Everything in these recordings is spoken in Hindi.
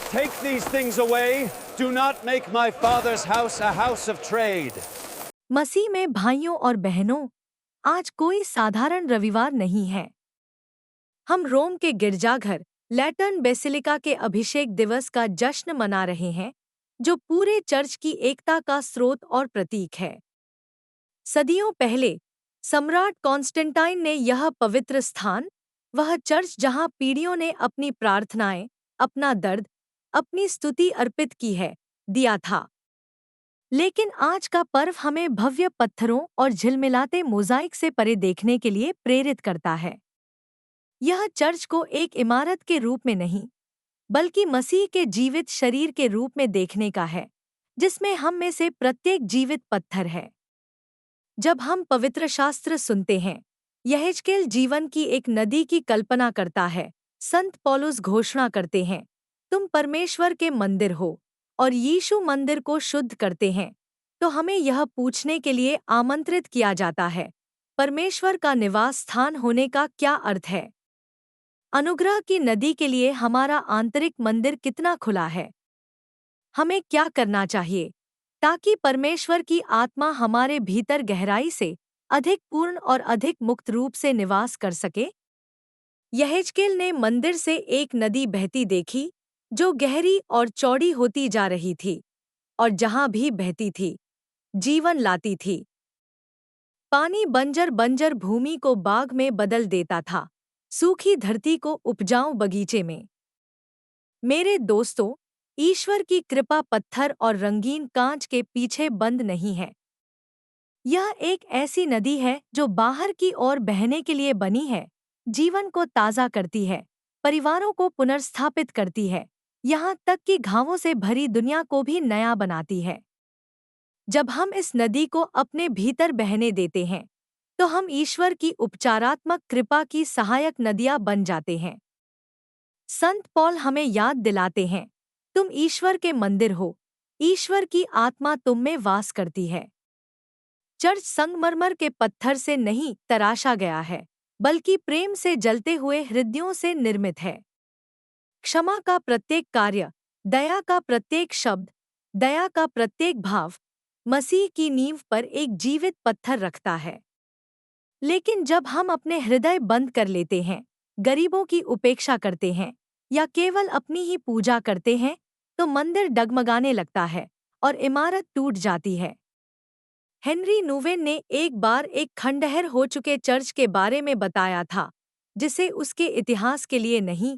Take these things away. Do not make my Father's house a house of trade. मसीह में भाइयों और बहनों, आज कोई साधारण रविवार नहीं है। हम रोम के गिरजाघर लैटर्न बेसिलिका के अभिषेक दिवस का जश्न मना रहे हैं, जो पूरे चर्च की एकता का स्रोत और प्रतीक है। सदियों पहले सम्राट कॉन्स्टेंटाइन ने यह पवित्र स्थान, वह चर्च जहां पीढ़ियों ने अपनी प्रार्थनाएं, अपना दर्द, अपनी स्तुति अर्पित की है, दिया था। लेकिन आज का पर्व हमें भव्य पत्थरों और झिलमिलाते मोज़ाइक से परे देखने के लिए प्रेरित करता है। यह चर्च को एक इमारत के रूप में नहीं, बल्कि मसीह के जीवित शरीर के रूप में देखने का है, जिसमें हम में से प्रत्येक जीवित पत्थर है। जब हम पवित्र शास्त्र सुनते हैं, यहेजकेल जीवन की एक नदी की कल्पना करता है। संत पौलुस घोषणा करते हैं, तुम परमेश्वर के मंदिर हो और यीशु मंदिर को शुद्ध करते हैं। तो हमें यह पूछने के लिए आमंत्रित किया जाता है, परमेश्वर का निवास स्थान होने का क्या अर्थ है? अनुग्रह की नदी के लिए हमारा आंतरिक मंदिर कितना खुला है? हमें क्या करना चाहिए ताकि परमेश्वर की आत्मा हमारे भीतर गहराई से अधिक पूर्ण और अधिक मुक्त रूप से निवास कर सके? यहेजकेल ने मंदिर से एक नदी बहती देखी, जो गहरी और चौड़ी होती जा रही थी, और जहां भी बहती थी, जीवन लाती थी। पानी बंजर बंजर भूमि को बाग में बदल देता था, सूखी धरती को उपजाऊ बगीचे में। मेरे दोस्तों, ईश्वर की कृपा पत्थर और रंगीन कांच के पीछे बंद नहीं है। यह एक ऐसी नदी है जो बाहर की ओर बहने के लिए बनी है, जीवन को ताज़ा करती है, परिवारों को पुनर्स्थापित करती है, यहाँ तक कि घावों से भरी दुनिया को भी नया बनाती है। जब हम इस नदी को अपने भीतर बहने देते हैं, तो हम ईश्वर की उपचारात्मक कृपा की सहायक नदियाँ बन जाते हैं। संत पौल हमें याद दिलाते हैं, तुम ईश्वर के मंदिर हो, ईश्वर की आत्मा तुम में वास करती है। चर्च संगमरमर के पत्थर से नहीं तराशा गया है, बल्कि प्रेम से जलते हुए हृदयों से निर्मित है। क्षमा का प्रत्येक कार्य, दया का प्रत्येक शब्द, दया का प्रत्येक भाव मसीह की नींव पर एक जीवित पत्थर रखता है। लेकिन जब हम अपने हृदय बंद कर लेते हैं, गरीबों की उपेक्षा करते हैं या केवल अपनी ही पूजा करते हैं, तो मंदिर डगमगाने लगता है और इमारत टूट जाती है। हेनरी नूवेन ने एक बार एक खंडहर हो चुके चर्च के बारे में बताया था, जिसे उसके इतिहास के लिए नहीं,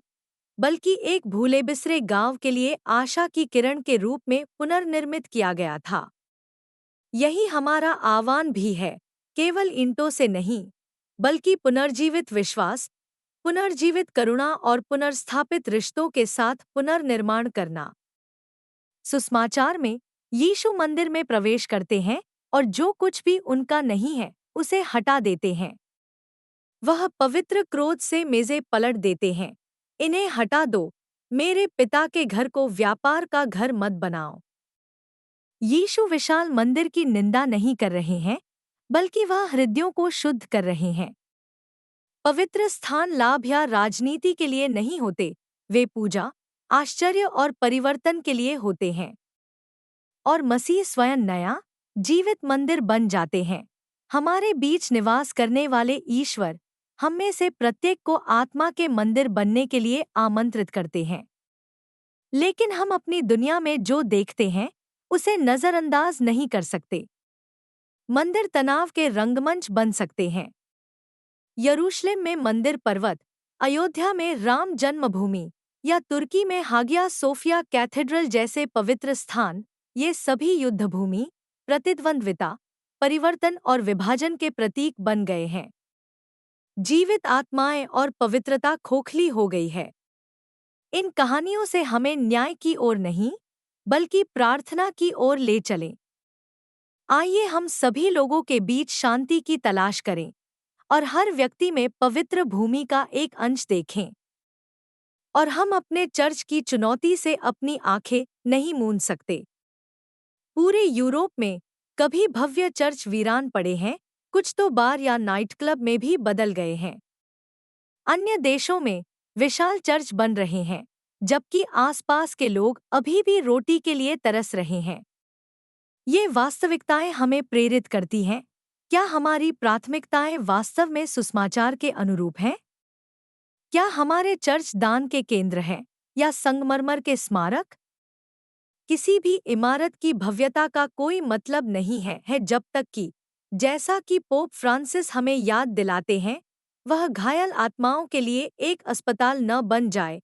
बल्कि एक भूले बिसरे गांव के लिए आशा की किरण के रूप में पुनर्निर्मित किया गया था। यही हमारा आह्वान भी है, केवल ईंटों से नहीं, बल्कि पुनर्जीवित विश्वास, पुनर्जीवित करुणा और पुनर्स्थापित रिश्तों के साथ पुनर्निर्माण करना। सुसमाचार में यीशु मंदिर में प्रवेश करते हैं और जो कुछ भी उनका नहीं है, उसे हटा देते हैं। वह पवित्र क्रोध से मेजें पलट देते हैं, इन्हें हटा दो, मेरे पिता के घर को व्यापार का घर मत बनाओ। यीशु विशाल मंदिर की निंदा नहीं कर रहे हैं, बल्कि वह हृदयों को शुद्ध कर रहे हैं। पवित्र स्थान लाभ या राजनीति के लिए नहीं होते, वे पूजा, आश्चर्य और परिवर्तन के लिए होते हैं। और मसीह स्वयं नया, जीवित मंदिर बन जाते हैं। हमारे बीच निवास करने वाले ईश्वर हम में से प्रत्येक को आत्मा के मंदिर बनने के लिए आमंत्रित करते हैं। लेकिन हम अपनी दुनिया में जो देखते हैं, उसे नजरअंदाज नहीं कर सकते। मंदिर तनाव के रंगमंच बन सकते हैं। यरूशलेम में मंदिर पर्वत, अयोध्या में राम जन्मभूमि या तुर्की में हागिया सोफिया कैथेड्रल जैसे पवित्र स्थान, ये सभी युद्धभूमि, प्रतिद्वंद्विता, परिवर्तन और विभाजन के प्रतीक बन गए हैं। जीवित आत्माएं और पवित्रता खोखली हो गई है। इन कहानियों से हमें न्याय की ओर नहीं, बल्कि प्रार्थना की ओर ले चलें। आइए हम सभी लोगों के बीच शांति की तलाश करें और हर व्यक्ति में पवित्र भूमि का एक अंश देखें। और हम अपने चर्च की चुनौती से अपनी आंखें नहीं मूंद सकते। पूरे यूरोप में कभी भव्य चर्च वीरान पड़े हैं, कुछ तो बार या नाइट क्लब में भी बदल गए हैं। अन्य देशों में विशाल चर्च बन रहे हैं, जबकि आसपास के लोग अभी भी रोटी के लिए तरस रहे हैं। ये वास्तविकताएं हमें प्रेरित करती हैं। क्या हमारी प्राथमिकताएं वास्तव में सुसमाचार के अनुरूप हैं? क्या हमारे चर्च दान के केंद्र हैं या संगमरमर के स्मारक? किसी भी इमारत की भव्यता का कोई मतलब नहीं है जब तक कि, जैसा कि पोप फ्रांसिस हमें याद दिलाते हैं, वह घायल आत्माओं के लिए एक अस्पताल न बन जाए,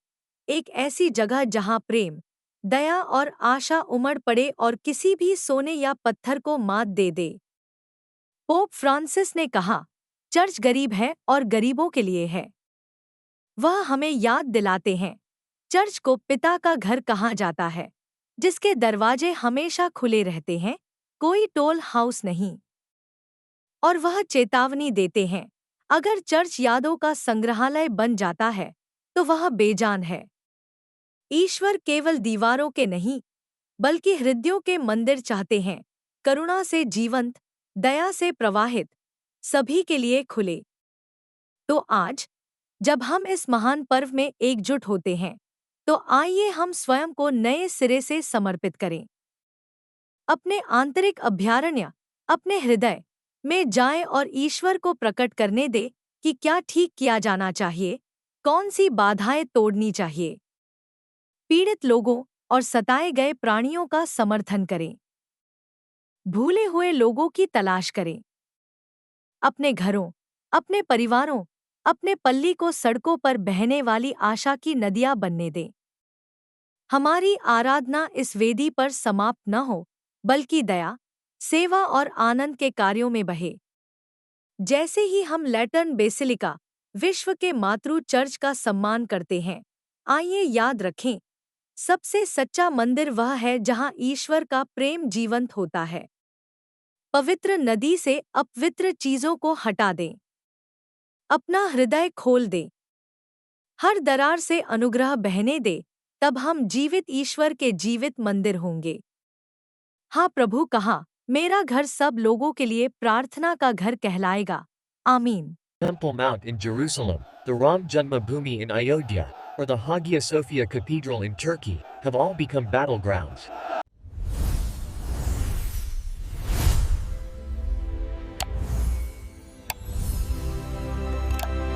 एक ऐसी जगह जहां प्रेम, दया और आशा उमड़ पड़े और किसी भी सोने या पत्थर को मात दे दे। पोप फ्रांसिस ने कहा, चर्च गरीब है और गरीबों के लिए है। वह हमें याद दिलाते हैं, चर्च को पिता का घर कहा जाता है, जिसके दरवाजे हमेशा खुले रहते हैं, कोई टोल हाउस नहीं। और वह चेतावनी देते हैं, अगर चर्च यादों का संग्रहालय बन जाता है, तो वह बेजान है। ईश्वर केवल दीवारों के नहीं, बल्कि हृदयों के मंदिर चाहते हैं, करुणा से जीवंत, दया से प्रवाहित, सभी के लिए खुले। तो आज, जब हम इस महान पर्व में एकजुट होते हैं, तो आइए हम स्वयं को नए सिरे से समर्पित करें। अपने आंतरिक अभ्यारण्य, अपने हृदय में जाएं और ईश्वर को प्रकट करने दें कि क्या ठीक किया जाना चाहिए, कौन सी बाधाएं तोड़नी चाहिए। पीड़ित लोगों और सताए गए प्राणियों का समर्थन करें। भूले हुए लोगों की तलाश करें। अपने घरों, अपने परिवारों, अपने पल्ली को सड़कों पर बहने वाली आशा की नदियां बनने दें। हमारी आराधना इस वेदी पर समाप्त न हो, बल्कि दया, सेवा और आनंद के कार्यों में बहे। जैसे ही हम लैटर्न बेसिलिका, विश्व के मातृ चर्च का सम्मान करते हैं, आइए याद रखें, सबसे सच्चा मंदिर वह है जहां ईश्वर का प्रेम जीवंत होता है। पवित्र नदी से अपवित्र चीजों को हटा दें। अपना हृदय खोल दें। हर दरार से अनुग्रह बहने दे, तब हम जीवित ईश्वर के जीवित मंदिर होंगे। हाँ, प्रभु कहा, मेरा घर सब लोगों के लिए प्रार्थना का घर कहलाएगा। आमीन। Temple Mount in Jerusalem, the Ram Janmabhoomi in Ayodhya, or the Hagia Sophia Cathedral in Turkey, have all become battlegrounds.